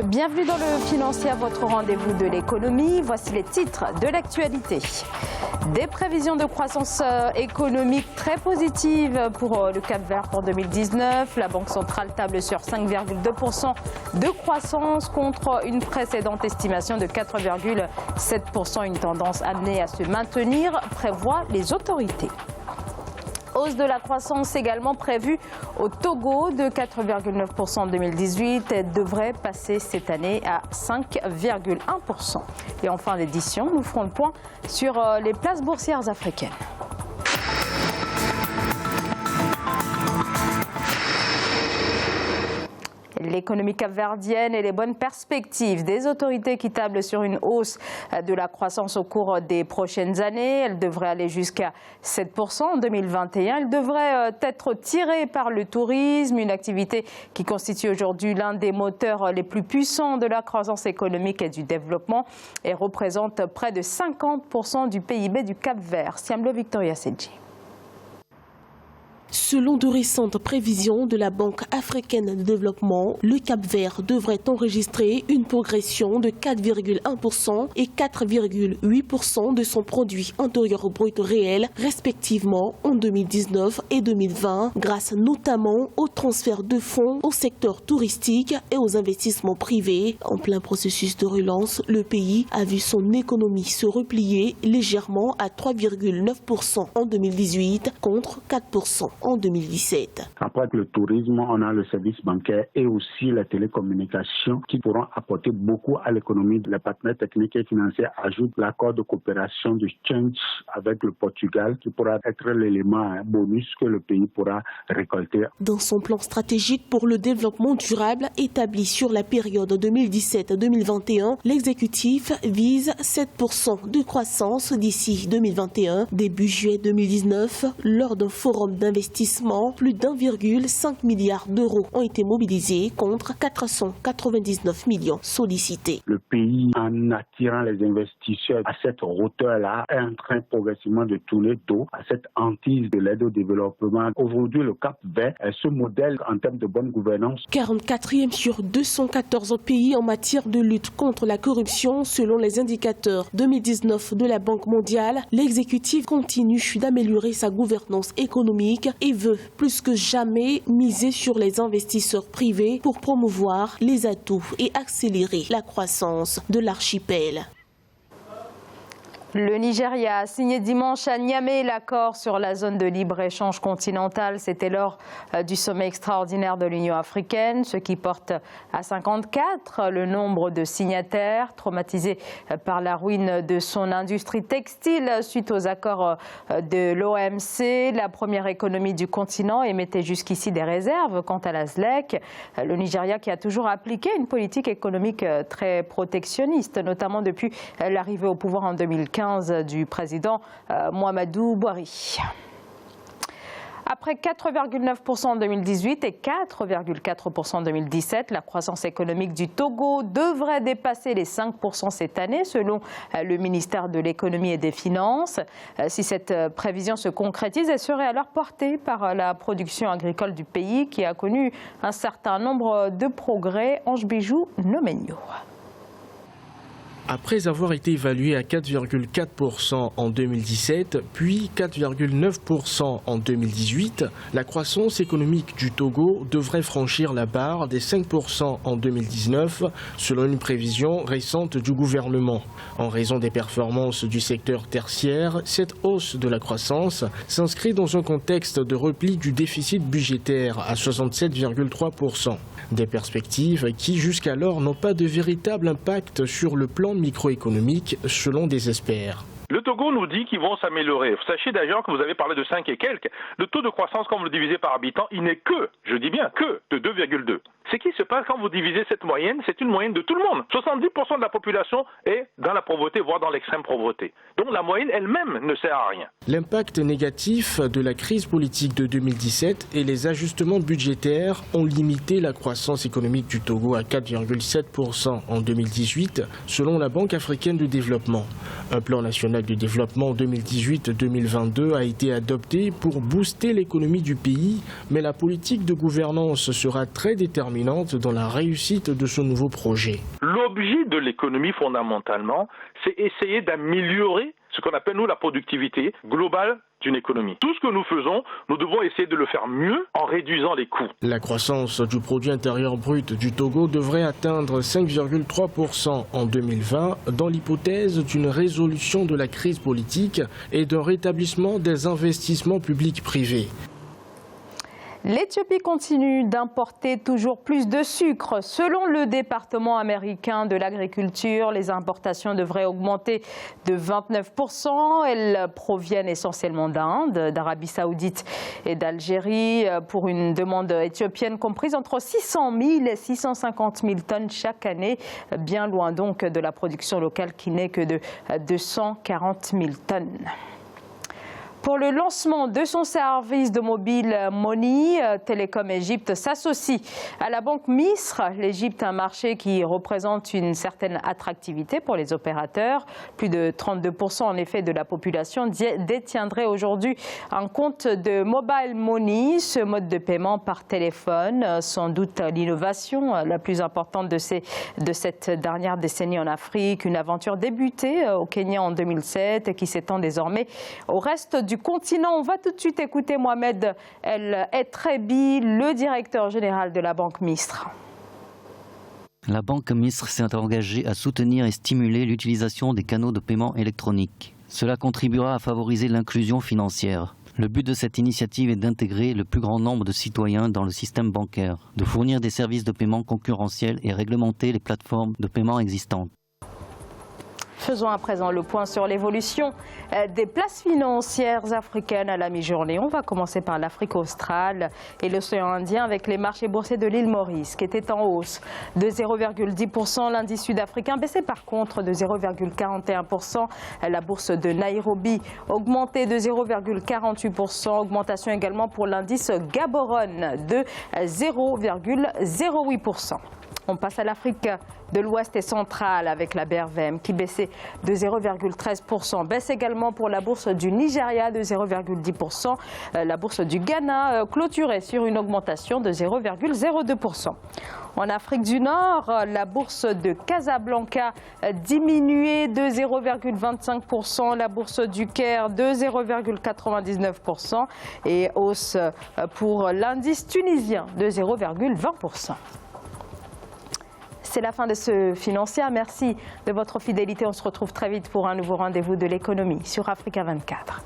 Bienvenue dans le Financier, votre rendez-vous de l'économie. Voici les titres de l'actualité. Des prévisions de croissance économique très positives pour le Cap-Vert pour 2019. La Banque centrale table sur 5,2% de croissance contre une précédente estimation de 4,7%. Une tendance amenée à se maintenir, prévoient les autorités. Hausse de la croissance également prévue au Togo de 4,9% en 2018. Elle devrait passer cette année à 5,1%. Et en fin d'édition, nous ferons le point sur les places boursières africaines. L'économie capverdienne et les bonnes perspectives des autorités qui tablent sur une hausse de la croissance au cours des prochaines années. Elle devrait aller jusqu'à 7% en 2021. Elle devrait être tirée par le tourisme, une activité qui constitue aujourd'hui l'un des moteurs les plus puissants de la croissance économique et du développement et représente près de 50% du PIB du Cap-Vert. Siamlo Victoria Sedji. Selon de récentes prévisions de la Banque africaine de développement, le Cap-Vert devrait enregistrer une progression de 4,1% et 4,8% de son produit intérieur brut réel, respectivement en 2019 et 2020, grâce notamment au transfert de fonds au secteur touristique et aux investissements privés. En plein processus de relance, le pays a vu son économie se replier légèrement à 3,9% en 2018 contre 4% en 2017. Après le tourisme, on a le service bancaire et aussi la télécommunication qui pourront apporter beaucoup à l'économie. Les partenaires techniques et financiers ajoutent l'accord de coopération de change avec le Portugal qui pourra être l'élément bonus que le pays pourra récolter. Dans son plan stratégique pour le développement durable établi sur la période 2017-2021, l'exécutif vise 7% de croissance d'ici 2021. Début juillet 2019, lors d'un forum d'investissement, plus d'1,5 milliard d'euros ont été mobilisés contre 499 millions sollicités. Le pays, en attirant les investisseurs à cette hauteur-là, est en train progressivement de tourner dos à cette hantise de l'aide au développement. Aujourd'hui, le Cap-Vert est ce modèle en termes de bonne gouvernance. 44e sur 214 pays en matière de lutte contre la corruption selon les indicateurs 2019 de la Banque mondiale. L'exécutif continue d'améliorer sa gouvernance économique et veut plus que jamais miser sur les investisseurs privés pour promouvoir les atouts et accélérer la croissance de l'archipel. Le Nigeria a signé dimanche à Niamey l'accord sur la zone de libre-échange continentale. C'était lors du sommet extraordinaire de l'Union africaine, ce qui porte à 54 le nombre de signataires traumatisés par la ruine de son industrie textile suite aux accords de l'OMC. La première économie du continent émettait jusqu'ici des réserves quant à la ZLEC. Le Nigeria qui a toujours appliqué une politique économique très protectionniste, notamment depuis l'arrivée au pouvoir en 2015 du président Muhammadu Buhari. Après 4,9% en 2018 et 4,4% en 2017, la croissance économique du Togo devrait dépasser les 5% cette année, selon le ministère de l'Économie et des Finances. Si cette prévision se concrétise, elle serait alors portée par la production agricole du pays, qui a connu un certain nombre de progrès. Ange Bijou, Nomenio. Après avoir été évalué à 4,4% en 2017, puis 4,9% en 2018, la croissance économique du Togo devrait franchir la barre des 5% en 2019, selon une prévision récente du gouvernement. En raison des performances du secteur tertiaire, cette hausse de la croissance s'inscrit dans un contexte de repli du déficit budgétaire à 67,3%. Des perspectives qui jusqu'alors n'ont pas de véritable impact sur le plan microéconomique, selon des experts. Le Togo nous dit qu'ils vont s'améliorer. Sachez d'ailleurs que vous avez parlé de 5 et quelques. Le taux de croissance, quand vous le divisez par habitant, il n'est que, je dis bien que, de 2,2. Ce qui se passe quand vous divisez cette moyenne, c'est une moyenne de tout le monde. 70% de la population est dans la pauvreté, voire dans l'extrême pauvreté. Donc la moyenne elle-même ne sert à rien. L'impact négatif de la crise politique de 2017 et les ajustements budgétaires ont limité la croissance économique du Togo à 4,7% en 2018, selon la Banque africaine de développement. Un plan national de développement 2018-2022 a été adopté pour booster l'économie du pays, mais la politique de gouvernance sera très déterminante déterminante dans la réussite de ce nouveau projet. L'objet de l'économie, fondamentalement, c'est essayer d'améliorer ce qu'on appelle, nous, la productivité globale d'une économie. Tout ce que nous faisons, nous devons essayer de le faire mieux en réduisant les coûts. La croissance du produit intérieur brut du Togo devrait atteindre 5,3% en 2020 dans l'hypothèse d'une résolution de la crise politique et d'un rétablissement des investissements publics privés. L'Éthiopie continue d'importer toujours plus de sucre. Selon le département américain de l'agriculture, les importations devraient augmenter de 29%. Elles proviennent essentiellement d'Inde, d'Arabie Saoudite et d'Algérie pour une demande éthiopienne comprise entre 600 000 et 650 000 tonnes chaque année. Bien loin donc de la production locale qui n'est que de 240 000 tonnes. Pour le lancement de son service de mobile Money, Télécom Égypte s'associe à la banque Misr. L'Égypte, un marché qui représente une certaine attractivité pour les opérateurs. Plus de 32% en effet de la population détiendrait aujourd'hui un compte de mobile money, ce mode de paiement par téléphone. Sans doute l'innovation la plus importante de cette dernière décennie en Afrique. Une aventure débutée au Kenya en 2007 et qui s'étend désormais au reste du continent. On va tout de suite écouter Mohamed El Etrebi, le directeur général de la Banque Misr. La Banque Misr s'est engagée à soutenir et stimuler l'utilisation des canaux de paiement électroniques. Cela contribuera à favoriser l'inclusion financière. Le but de cette initiative est d'intégrer le plus grand nombre de citoyens dans le système bancaire, de fournir des services de paiement concurrentiels et réglementer les plateformes de paiement existantes. Faisons à présent le point sur l'évolution des places financières africaines à la mi-journée. On va commencer par l'Afrique australe et l'océan Indien avec les marchés boursiers de l'île Maurice qui étaient en hausse de 0,10%. L'indice sud-africain baissait par contre de 0,41%. La bourse de Nairobi augmentait de 0,48%. Augmentation également pour l'indice Gaborone de 0,08%. On passe à l'Afrique de l'Ouest et centrale avec la BRVM qui baissait de 0,13%. Baisse également pour la bourse du Nigeria de 0,10%. La bourse du Ghana clôturait sur une augmentation de 0,02%. En Afrique du Nord, la bourse de Casablanca diminuait de 0,25%, la bourse du Caire de 0,99% et hausse pour l'indice tunisien de 0,20%. C'est la fin de ce Financière. Merci de votre fidélité. On se retrouve très vite pour un nouveau rendez-vous de l'économie sur Africa 24.